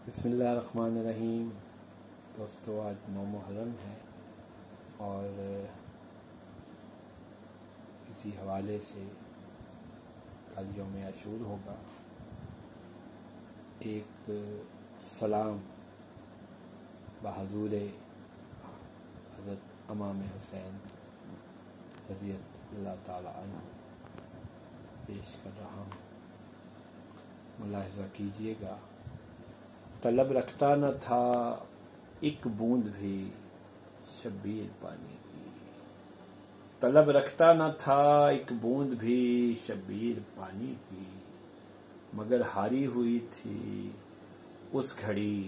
बिस्मिल्लाहिर्रहमानिर्रहीम। दोस्तों, आज 9 मुहर्रम है और इसी हवाले से कल यौम आशूर होगा। एक सलाम बहज़ूर हज़रत इमाम हुसैन रज़ियल्लाहु ताला अन्हु पेश कर रहा हूँ, मुलाहिज़ा कीजिएगा। तलब रखता न था एक बूंद भी शब्बीर पानी की, तलब रखता न था एक बूंद भी शब्बीर पानी की, मगर हारी हुई थी उस घड़ी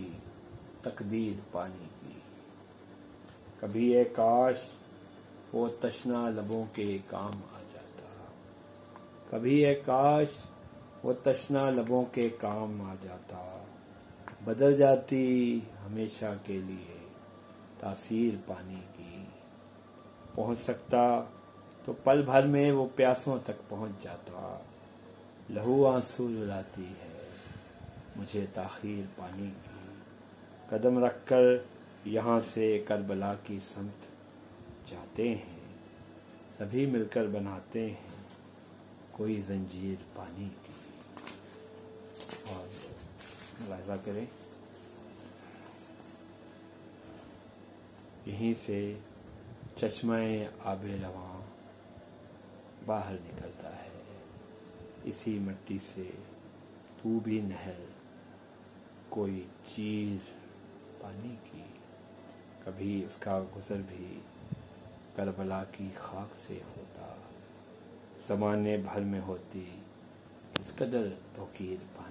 तकदीर पानी की। कभी ए काश वो तशना लबों के काम आ जाता, कभी ए काश वो तशना लबों के काम आ जाता, बदल जाती हमेशा के लिए तासीर पानी की। पहुँच सकता तो पल भर में वो प्यासों तक पहुँच जाता, लहू आंसू रुलाती है मुझे ताखीर पानी की। कदम रखकर यहाँ से करबला की समत जाते हैं, सभी मिलकर बनाते हैं कोई जंजीर पानी की। और मुलाहिज़ा करें, यहीं से चश्मे आबे रवां बाहर निकलता है, इसी मिट्टी से तू भी नहर कोई चीर पानी की। कभी उसका गुज़र भी करबला की खाक से होता, ज़माने भर में होती किस कदर तौकीर पानी।